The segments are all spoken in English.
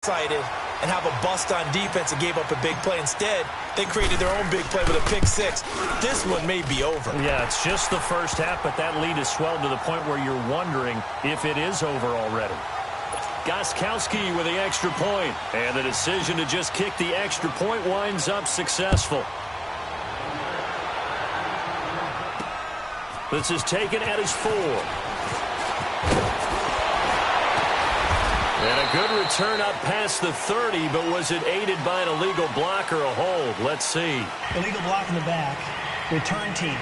excited and have a bust on defense and gave up a big play. Instead, they created their own big play with a pick six. This one may be over. Yeah, it's just the first half, but that lead has swelled to the point where you're wondering if it is over already. Gostkowski with the extra point, and the decision to just kick the extra point winds up successful. This is taken at his 4. And a good return up past the 30, but was it aided by an illegal block or a hold? Let's see. Illegal block in the back. Return team.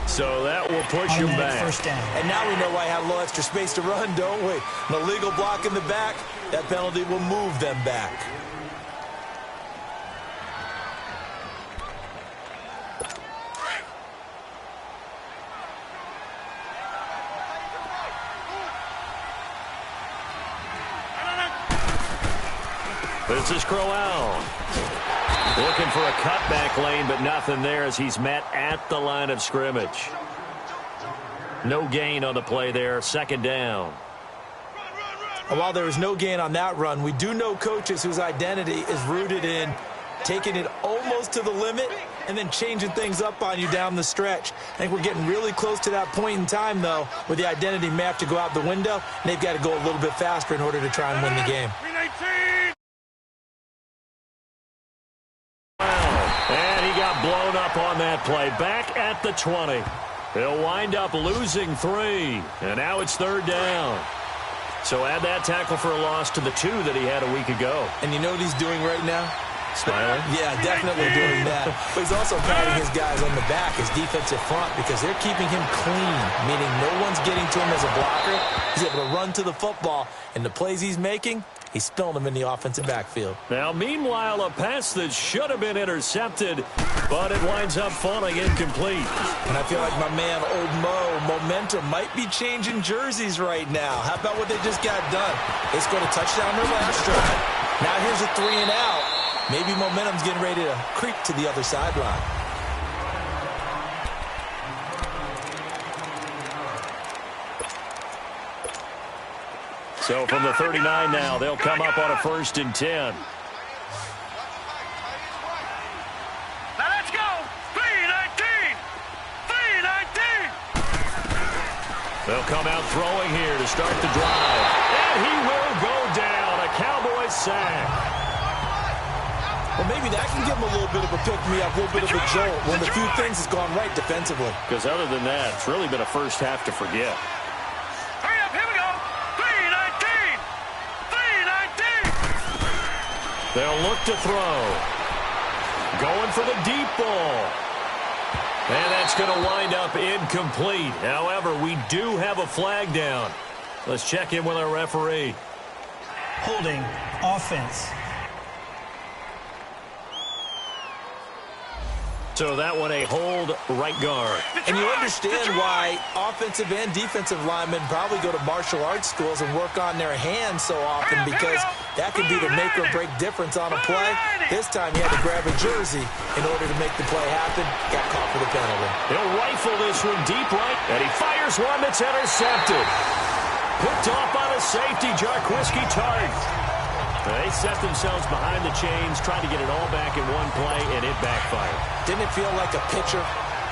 So that will push him back. First down. And now we know why I have a little extra space to run, don't we? An illegal block in the back, that penalty will move them back. This is Crowell. Looking for a cutback lane, but nothing there as he's met at the line of scrimmage. No gain on the play there. Second down. And while there was no gain on that run, we do know coaches whose identity is rooted in taking it almost to the limit and then changing things up on you down the stretch. I think we're getting really close to that point in time, though, where the identity may have to go out the window, and they've got to go a little bit faster in order to try and win the game. And he got blown up on that play. Back at the 20. He'll wind up losing 3. And now it's third down. So add that tackle for a loss to the 2 that he had a week ago. And you know what he's doing right now? Smiling? Yeah, definitely doing that. But he's also patting his guys on the back, his defensive front, because they're keeping him clean, meaning no one's getting to him as a blocker. He's able to run to the football, and the plays he's making, he's spilling them in the offensive backfield. Now, meanwhile, a pass that should have been intercepted, but it winds up falling incomplete. And I feel like my man, Old Mo, momentum might be changing jerseys right now. How about what they just got done? They scored a touchdown their last drive. Now here's a 3 and out. Maybe momentum's getting ready to creep to the other sideline. So from the 39 now, they'll come up on a 1st and 10. Now let's go! 3-19! 3-19! They'll come out throwing here to start the drive. And he will go down. A Cowboys sack. Well, maybe that can give him a little bit of a pick-me-up, a little bit of a jolt. One of the few things has gone right defensively. Because other than that, it's really been a first half to forget. Hurry up, here we go! 3-19! 3-19! They'll look to throw. Going for the deep ball. And that's going to wind up incomplete. However, we do have a flag down. Let's check in with our referee. Holding offense. So that one a hold right guard. And you understand why offensive and defensive linemen probably go to martial arts schools and work on their hands so often, because that can be the make or break difference on a play. This time he had to grab a jersey in order to make the play happen. Got caught for the penalty. He'll rifle this one deep right, and he fires one that's intercepted. Picked off on a safety, Jarquiski Tart. They set themselves behind the chains, trying to get it all back in one play, and it backfired. Didn't it feel like a pitcher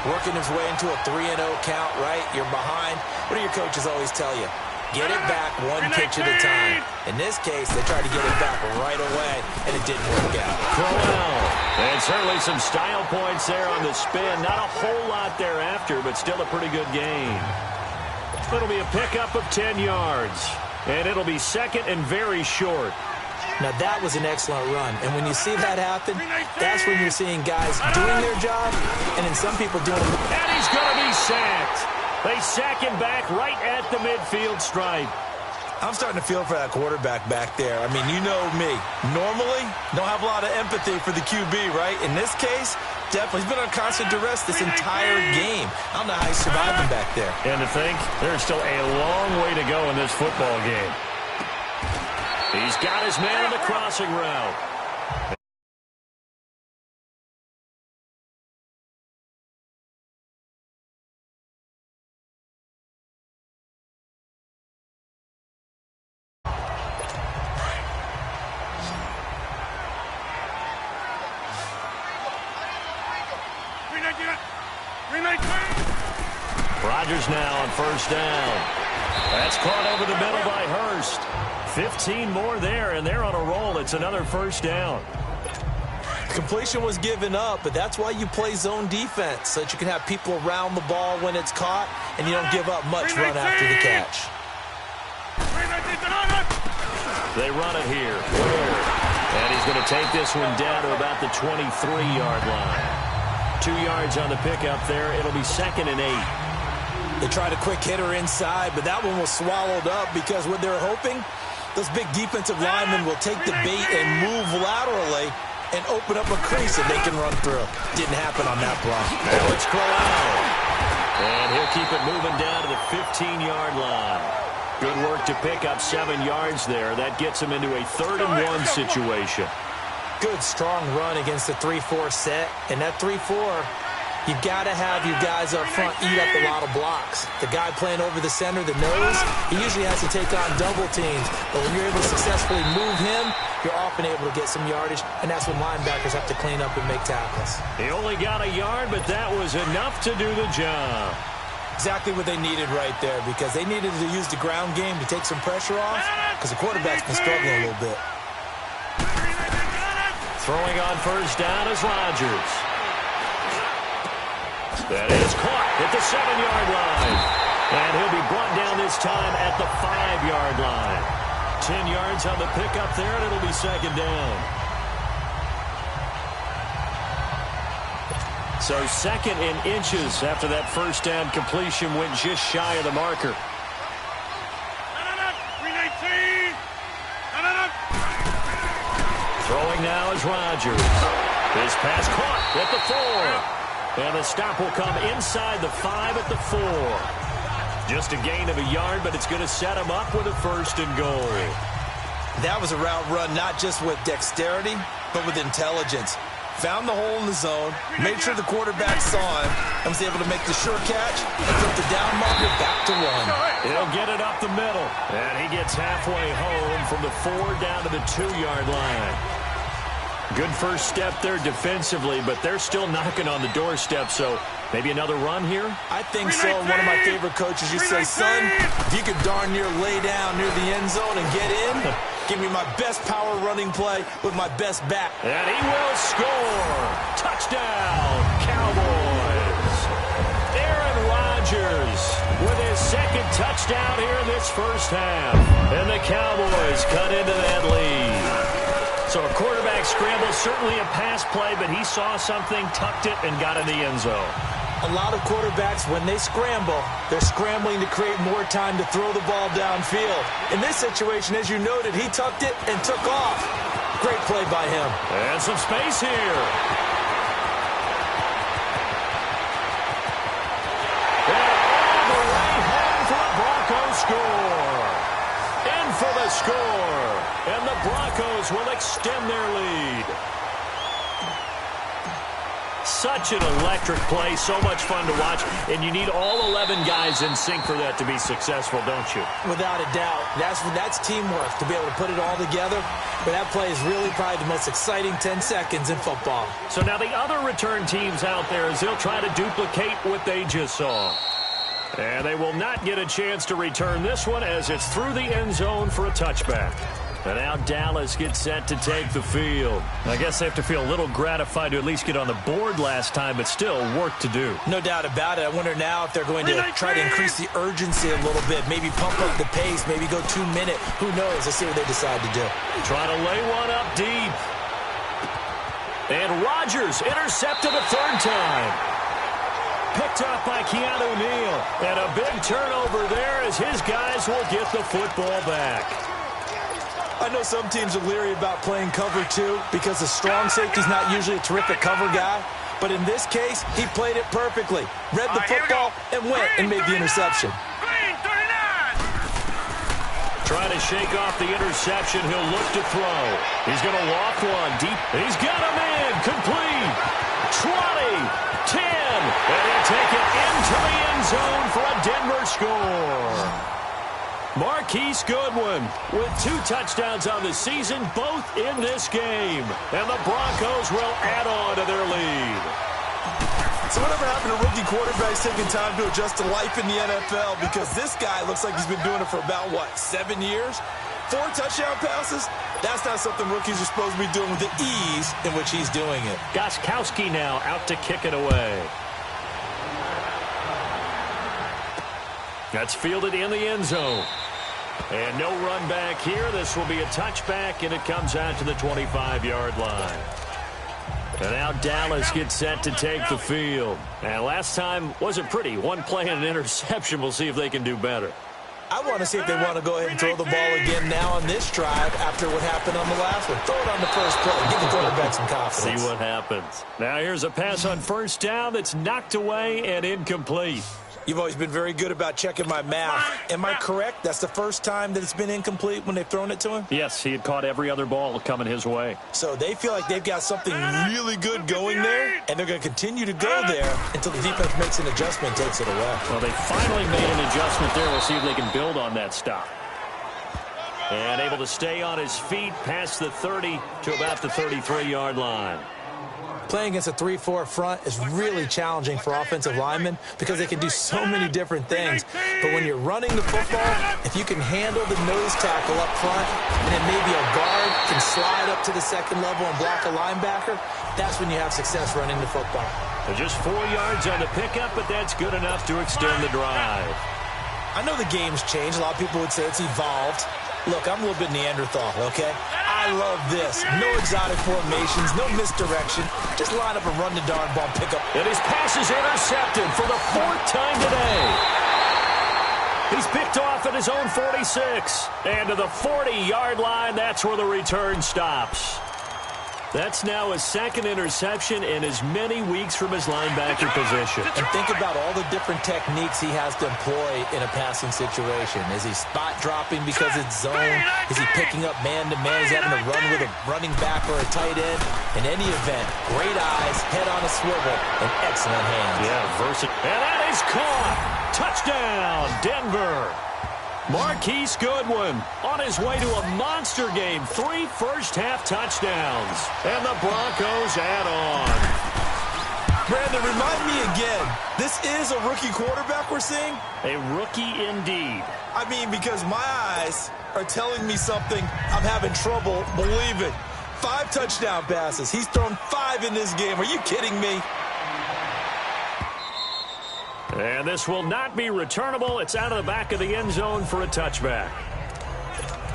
working his way into a 3-0 count, right? You're behind. What do your coaches always tell you? Get it back one pitch at a time. In this case, they tried to get it back right away, and it didn't work out. Crowell. And certainly some style points there on the spin. Not a whole lot thereafter, but still a pretty good game. It'll be a pickup of 10 yards, and it'll be second and very short. Now, that was an excellent run. And when you see that happen, that's when you're seeing guys doing their job and then some people doing it. And he's going to be sacked. They sack him back right at the midfield stripe. I'm starting to feel for that quarterback back there. I mean, you know me. Normally, don't have a lot of empathy for the QB, right? In this case, definitely. He's been on constant duress this entire game. I don't know how he's surviving back there. And to think, there's still a long way to go in this football game. He's got his man on the crossing route. Rodgers now on first down. That's caught over the middle by Hurst. 15 more there, and they're on a roll. It's another first down. Completion was given up, but that's why you play zone defense, so that you can have people around the ball when it's caught, and you don't give up much run after the catch. They run it here. And he's going to take this one down to about the 23-yard line. 2 yards on the pickup there. It'll be 2nd and 8. They tried a quick hitter inside, but that one was swallowed up because what they're hoping, those big defensive linemen will take the bait and move laterally and open up a crease that they can run through. Didn't happen on that play. Now it's Corral. And he'll keep it moving down to the 15-yard line. Good work to pick up 7 yards there. That gets him into a 3rd and 1 situation. Good, strong run against the 3-4 set. And that 3-4, you've got to have your guys up front eat up a lot of blocks. The guy playing over the center, the nose, he usually has to take on double teams. But when you're able to successfully move him, you're often able to get some yardage, and that's when linebackers have to clean up and make tackles. He only got a yard, but that was enough to do the job. Exactly what they needed right there, because they needed to use the ground game to take some pressure off, because the quarterback's been struggling a little bit. Throwing on first down is Rodgers. That is caught at the 7-yard line. And he'll be brought down this time at the 5-yard line. 10 yards on the pickup there, and it'll be 2nd down. So 2nd in inches after that first down completion went just shy of the marker. Throwing now is Rodgers. His pass caught at the 4. And the stop will come inside the 5 at the 4. Just a gain of a yard, but it's going to set him up with a 1st and goal. That was a route run not just with dexterity, but with intelligence. Found the hole in the zone, made sure the quarterback saw him, and was able to make the sure catch and flip the down marker back to 1. He'll get it up the middle. And he gets halfway home from the 4 down to the 2-yard line. Good first step there defensively, but they're still knocking on the doorstep, so maybe another run here? I think so. One of my favorite coaches used to say, son, if you could darn near lay down near the end zone and get in, give me my best power running play with my best back. And he will score. Touchdown, Cowboys. Aaron Rodgers with his 2nd touchdown here in this first half. And the Cowboys cut into that lead. So a quarterback scramble, certainly a pass play, but he saw something, tucked it, and got in the end zone. A lot of quarterbacks, when they scramble, they're scrambling to create more time to throw the ball downfield. In this situation, as you noted, he tucked it and took off. Great play by him. And some space here. And all the way home for a Broncos score. In for the score. And the Broncos will extend their lead. Such an electric play, so much fun to watch, and you need all 11 guys in sync for that to be successful, don't you? Without a doubt. That's teamwork, to be able to put it all together. But that play is really probably the most exciting 10 seconds in football. So now the other return teams out there, as they'll try to duplicate what they just saw. And they will not get a chance to return this one as it's through the end zone for a touchback. And now Dallas gets set to take the field. I guess they have to feel a little gratified to at least get on the board last time, but still work to do. No doubt about it. I wonder now if they're going to try to increase the urgency a little bit, maybe pump up the pace, maybe go 2-minute. Who knows? Let's see what they decide to do. Trying to lay one up deep. And Rodgers intercepted a 3rd time. Picked up by Keanu Neal. And a big turnover there as his guys will get the football back. I know some teams are leery about playing cover 2 because the strong safety's not usually a terrific cover guy. But in this case, he played it perfectly. Read the football and went and made the interception. Trying to shake off the interception. He'll look to throw. He's going to loft one deep. He's got him in. Complete. 20, 10. And he'll take it into the end zone for a Denver score. Marquise Goodwin with 2 touchdowns on the season, both in this game. And the Broncos will add on to their lead. So whatever happened to rookie quarterbacks taking time to adjust to life in the NFL? Because this guy looks like he's been doing it for about, what, 7 years? 4 touchdown passes? That's not something rookies are supposed to be doing with the ease in which he's doing it. Gostkowski now out to kick it away. That's fielded in the end zone. And no run back here. This will be a touchback, and it comes out to the 25-yard line. And now Dallas gets set to take the field. And last time wasn't pretty. One play and an interception. We'll see if they can do better. I want to see if they want to go ahead and throw the ball again now on this drive after what happened on the last one. Throw it on the first play. Give the quarterback some confidence. See what happens. Now here's a pass on first down that's knocked away and incomplete. You've always been very good about checking my math. Am I correct? That's the first time that it's been incomplete when they've thrown it to him? Yes, he had caught every other ball coming his way. So they feel like they've got something really good going there, and they're going to continue to go there until the defense makes an adjustment and takes it away. Well, they finally made an adjustment there. We'll see if they can build on that stop. And able to stay on his feet past the 30 to about the 33-yard line. Playing against a 3-4 front is really challenging for offensive linemen because they can do so many different things. But when you're running the football, if you can handle the nose tackle up front and then maybe a guard can slide up to the second level and block a linebacker, that's when you have success running the football. Just 4 yards on the pickup, but that's good enough to extend the drive. I know the game's changed. A lot of people would say it's evolved. Look, I'm a little bit Neanderthal, okay? I love this. No exotic formations, no misdirection. Just line up and run the darn ball, pick up. And his pass is intercepted for the 4th time today. He's picked off at his own 46. And to the 40-yard line, that's where the return stops. That's now his 2nd interception in as many weeks from his linebacker position. And think about all the different techniques he has to employ in a passing situation. Is he spot dropping because it's zone? Is he picking up man-to-man? Is he having to run with a running back or a tight end? In any event, great eyes, head on a swivel, and excellent hands. Yeah, versatile. And that is caught. Touchdown, Denver. Marquise Goodwin on his way to a monster game. 3 first-half touchdowns. And the Broncos add on. Brandon, remind me again, this is a rookie quarterback we're seeing? A rookie indeed. I mean, because my eyes are telling me something I'm having trouble believing. 5 touchdown passes. He's thrown 5 in this game. Are you kidding me? And this will not be returnable. It's out of the back of the end zone for a touchback.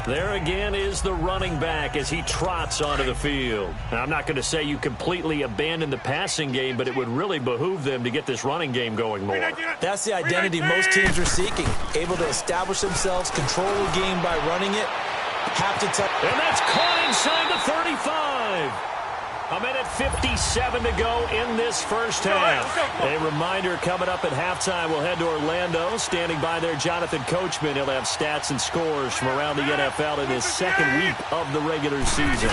There again is the running back as he trots onto the field. Now, I'm not going to say you completely abandon the passing game, but it would really behoove them to get this running game going more. That's the identity most teams are seeking. Able to establish themselves, control the game by running it. Have to touch. And that's caught inside the 35. A minute 57 to go in this first half. A reminder coming up at halftime. We'll head to Orlando. Standing by there, Jonathan Coachman. He'll have stats and scores from around the NFL in his 2nd week of the regular season.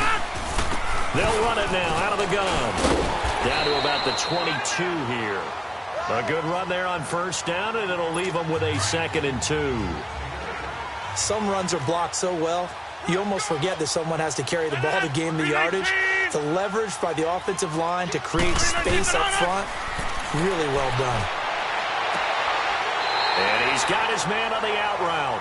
They'll run it now out of the gun. Down to about the 22 here. A good run there on first down, and it'll leave them with a 2nd and 2. Some runs are blocked so well, you almost forget that someone has to carry the ball to gain the yardage. The leverage by the offensive line to create space up front, really well done. And he's got his man on the out route.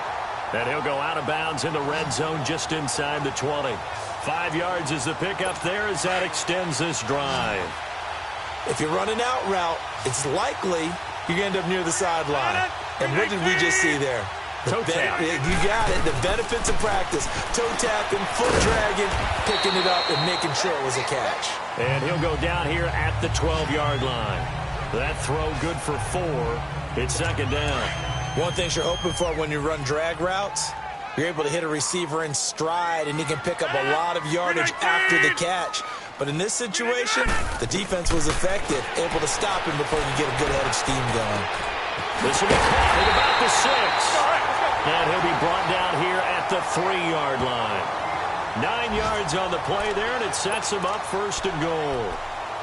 And he'll go out of bounds in the red zone just inside the 20. 5 yards is the pickup there as that extends this drive. If you run an out route, it's likely you're going to end up near the sideline. And what did we just see there? Toe tap. You got it. The benefits of practice. Toe tapping, foot dragging, picking it up, and making sure it was a catch. And he'll go down here at the 12-yard line. That throw good for 4. It's 2nd down. One thing you're hoping for when you run drag routes, you're able to hit a receiver in stride, and he can pick up a lot of yardage after the catch. But in this situation, the defense was effective, able to stop him before he could get a good head of steam going. This will be caught at about the 6. And he'll be brought down here at the 3-yard line. 9 yards on the play there, and it sets him up 1st and goal.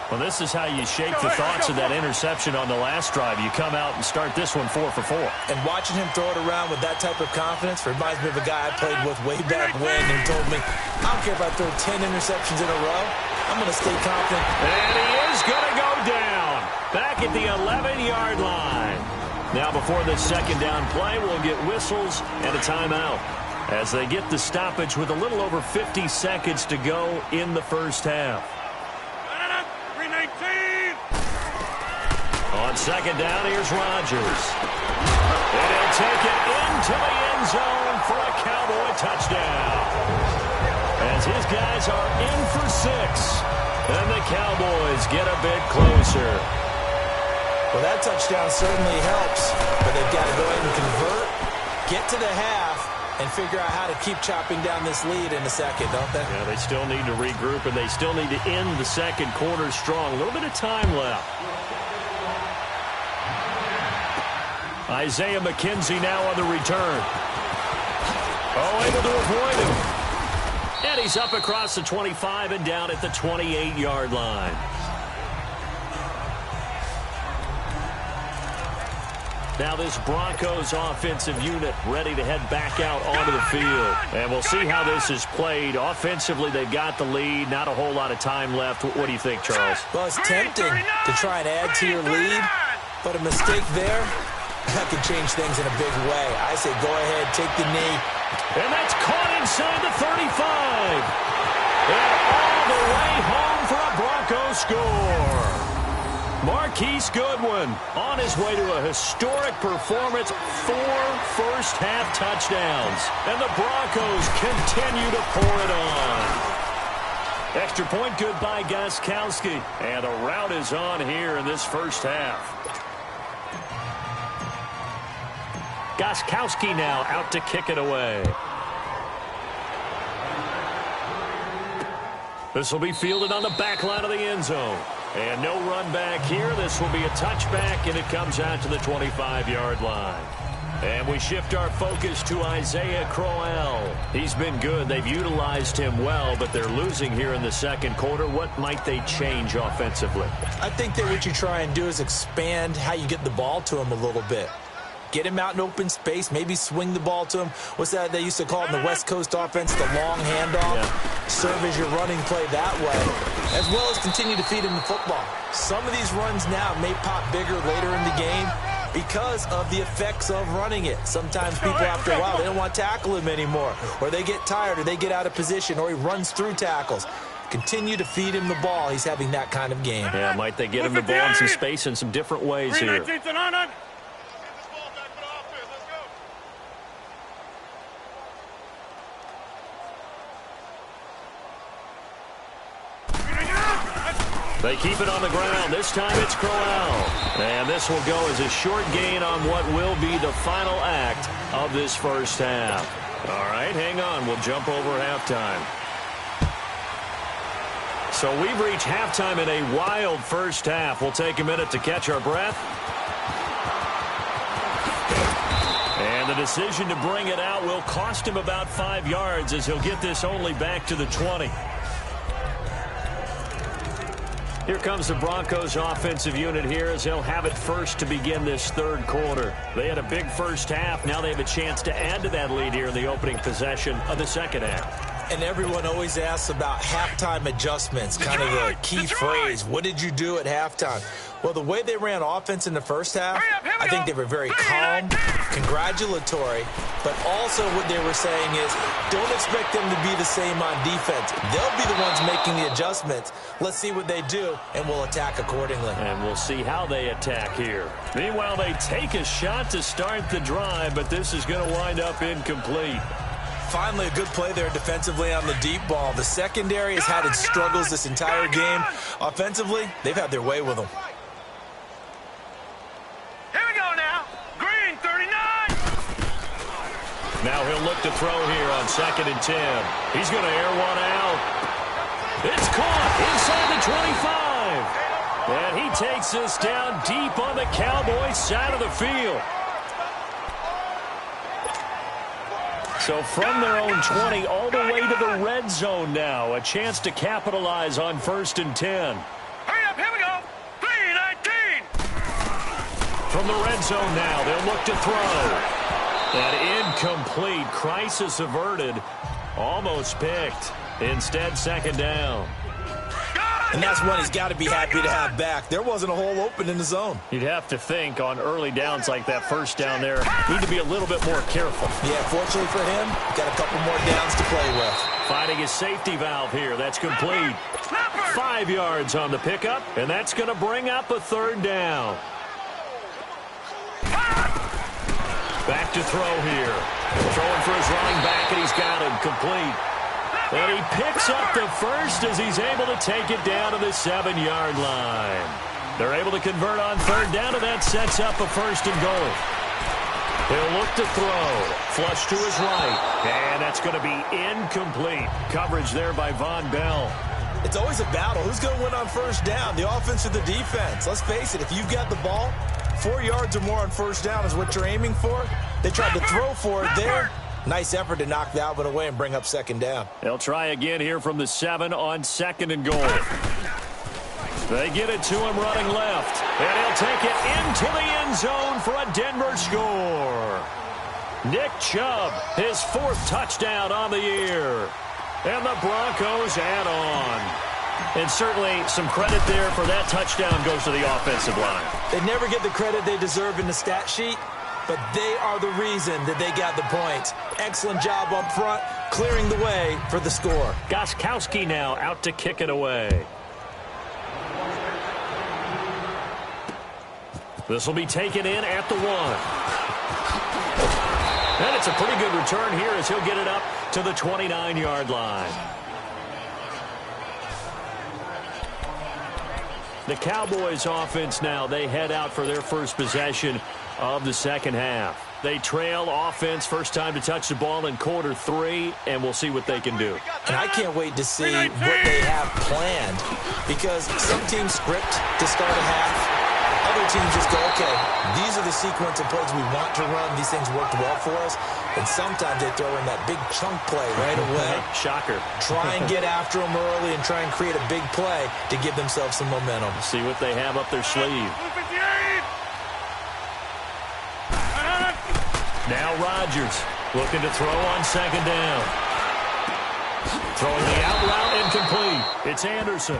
Well, this is how you shake the thoughts of that interception on the last drive. You come out and start this one 4 for 4. And watching him throw it around with that type of confidence reminds me of a guy I played with way back when who told me, I don't care if I throw 10 interceptions in a row. I'm going to stay confident. And he is going to go down. Back at the 11-yard line. Now before this second down play, we'll get whistles and a timeout as they get the stoppage with a little over 50 seconds to go in the first half. 319. On second down, here's Rodgers. And he'll take it into the end zone for a Cowboy touchdown. As his guys are in for 6. And the Cowboys get a bit closer. Well, that touchdown certainly helps, but they've got to go ahead and convert, get to the half, and figure out how to keep chopping down this lead in the second, don't they? Yeah, they still need to regroup, and they still need to end the second quarter strong. A little bit of time left. Isaiah McKenzie now on the return. Oh, able to avoid him. And he's up across the 25 and down at the 28-yard line. Now this Broncos offensive unit ready to head back out onto the field. And we'll see how this is played. Offensively, they've got the lead. Not a whole lot of time left. What do you think, Charles? Well, it's tempting to try and add to your lead, but a mistake there, that could change things in a big way. I say go ahead, take the knee. And that's caught inside the 35. And all the way home for a Broncos score. Marquise Goodwin on his way to a historic performance, 4 first-half touchdowns. And the Broncos continue to pour it on. Extra point good by Gostkowski. And the route is on here in this first half. Gostkowski now out to kick it away. This will be fielded on the back line of the end zone. And no run back here. This will be a touchback, and it comes out to the 25-yard line. And we shift our focus to Isaiah Crowell. He's been good. They've utilized him well, but they're losing here in the second quarter. What might they change offensively? I think that what you try and do is expand how you get the ball to him a little bit. Get him out in open space, maybe swing the ball to him. What's that they used to call it in the West Coast offense, the long handoff? Yeah. Serve as your running play that way, as well as continue to feed him the football. Some of these runs now may pop bigger later in the game because of the effects of running it. Sometimes people, after a while, they don't want to tackle him anymore, or they get tired, or they get out of position, or he runs through tackles. Continue to feed him the ball. He's having that kind of game. Yeah, might they get him the ball in some space in some different ways here. They keep it on the ground. This time it's Crowell. And this will go as a short gain on what will be the final act of this first half. All right, hang on. We'll jump over halftime. So we've reached halftime in a wild first half. We'll take a minute to catch our breath. And the decision to bring it out will cost him about 5 yards as he'll get this only back to the 20. Here comes the Broncos offensive unit here as they'll have it first to begin this third quarter. They had a big first half. Now they have a chance to add to that lead here in the opening possession of the second half. And everyone always asks about halftime adjustments, kind of the key phrase. What did you do at halftime? Well, the way they ran offense in the first half, I think they were very calm, congratulatory, but also what they were saying is don't expect them to be the same on defense. They'll be the ones making the adjustments. Let's see what they do, and we'll attack accordingly. And we'll see how they attack here. Meanwhile, they take a shot to start the drive, but this is going to wind up incomplete. Finally, a good play there defensively on the deep ball. The secondary has had its struggles this entire game. Offensively, they've had their way with them. Here we go now. Green, 39. Now he'll look to throw here on 2nd and 10. He's going to air one out. It's caught inside the 25. And he takes this down deep on the Cowboys side of the field. So from their own 20 all the way to the red zone now. A chance to capitalize on 1st and 10. Hurry up, here we go. 319. From the red zone now, they'll look to throw. That incomplete. Crisis averted. Almost picked. Instead, 2nd down. Go, And that's one he's got to be happy to have back. There wasn't a hole open in the zone. You'd have to think on early downs like that first down there, need to be a little bit more careful. Yeah, fortunately for him, got a couple more downs to play with. Finding his safety valve here. That's complete. 5 yards on the pickup, and that's going to bring up a third down. Back to throw here. Throwing for his running back, and he's got him complete. And he picks up the first as he's able to take it down to the 7-yard line. They're able to convert on third down, and that sets up a first and goal. He'll look to throw. Flush to his right. And that's going to be incomplete. Coverage there by Von Bell. It's always a battle. Who's going to win on first down, the offense or the defense? Let's face it, if you've got the ball, 4 yards or more on first down is what you're aiming for. They tried to throw for it there. Nice effort to knock that one away and bring up second down. They'll try again here from the 7 on second and goal. They get it to him running left. And he'll take it into the end zone for a Denver score. Nick Chubb, his 4th touchdown on the year. And the Broncos add on. And certainly some credit there for that touchdown goes to the offensive line. They never get the credit they deserve in the stat sheet, but they are the reason that they got the points. Excellent job up front, clearing the way for the score. Gostkowski now out to kick it away. This will be taken in at the 1. And it's a pretty good return here as he'll get it up to the 29-yard line. The Cowboys offense now, they head out for their first possession of the second half. They trail offense, first time to touch the ball in quarter 3, and we'll see what they can do. And I can't wait to see what they have planned, because some teams script to start a half. Other teams just go, okay, these are the sequence of plays we want to run. These things worked well for us. And sometimes they throw in that big chunk play right away. Shocker. Try and get after them early and try and create a big play to give themselves some momentum. See what they have up their sleeve. Now Rodgers looking to throw on second down. Throwing the out route incomplete. It's Anderson.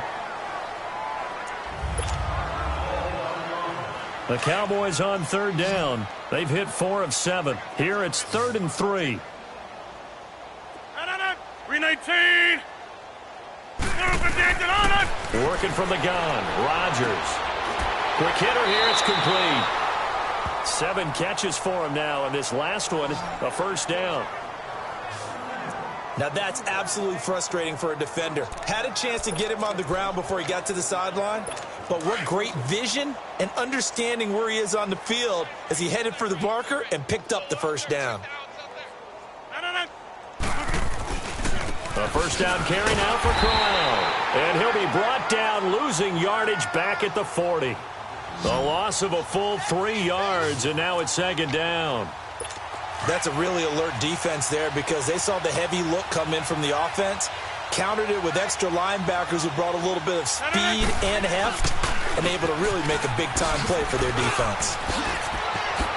The Cowboys on third down. They've hit 4 of 7. Here it's 3rd and 3. 319. Working from the gun. Rodgers. Quick hitter here. It's complete. 7 catches for him now, and this last one, a first down. Now that's absolutely frustrating for a defender. Had a chance to get him on the ground before he got to the sideline, but what great vision and understanding where he is on the field as he headed for the marker and picked up the first down. A first down carry now for Crowell. And he'll be brought down, losing yardage back at the 40. The loss of a full 3 yards, and now it's second down. That's a really alert defense there because they saw the heavy look come in from the offense, countered it with extra linebackers who brought a little bit of speed and heft, and able to really make a big-time play for their defense.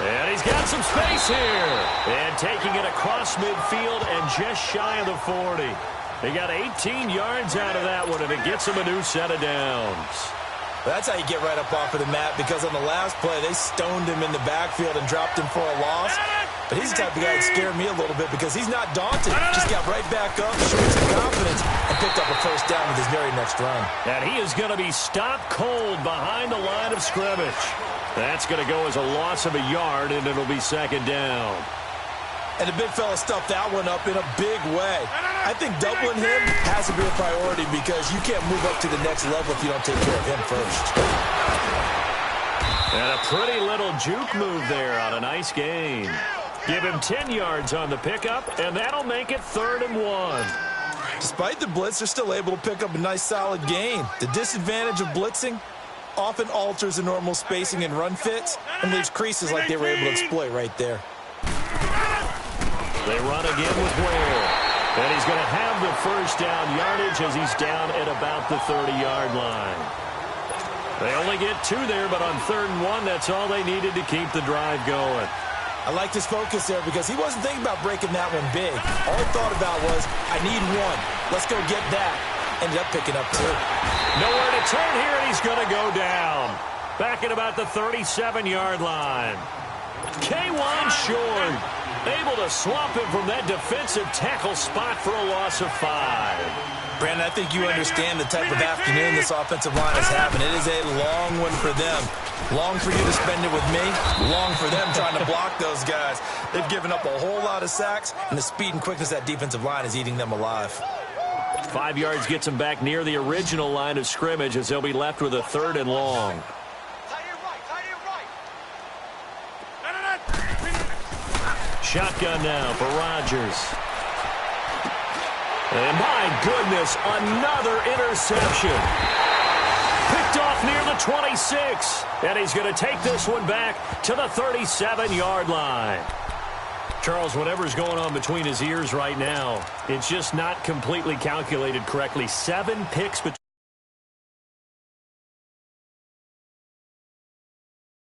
And he's got some space here. And taking it across midfield and just shy of the 40. They got 18 yards out of that one, and it gets him a new set of downs. That's how you get right up off of the mat, because on the last play, they stoned him in the backfield and dropped him for a loss. But he's the type of guy that scared me a little bit because he's not daunted. Just got right back up, showed some confidence, and picked up a first down with his very next run. And he is going to be stopped cold behind the line of scrimmage. That's going to go as a loss of a yard, and it'll be second down. And the big fella stuffed that one up in a big way. I think doubling him has to be a priority because you can't move up to the next level if you don't take care of him first. And a pretty little juke move there on a nice gain. Give him 10 yards on the pickup, and that'll make it 3rd and 1. Despite the blitz, they're still able to pick up a nice solid gain. The disadvantage of blitzing often alters the normal spacing and run fits and leaves creases like they were able to exploit right there. They run again with Ware. And he's going to have the first down yardage as he's down at about the 30-yard line. They only get 2 there, but on 3rd and 1, that's all they needed to keep the drive going. I liked his focus there because he wasn't thinking about breaking that one big. All he thought about was, I need 1. Let's go get that. ended up picking up 2. Nowhere to turn here, and he's going to go down. Back at about the 37-yard line. K1 short. Able to swamp him from that defensive tackle spot for a loss of 5. Brandon, I think you understand the type of afternoon this offensive line is having. It is a long one for them. Long for you to spend it with me. Long for them trying to block those guys. They've given up a whole lot of sacks, and the speed and quickness of that defensive line is eating them alive. 5 yards gets them back near the original line of scrimmage as they'll be left with a 3rd and long. Shotgun now for Rodgers. And my goodness, another interception. Picked off near the 26. And he's going to take this one back to the 37-yard line. Charles, whatever's going on between his ears right now, it's just not completely calculated correctly. 7 picks between.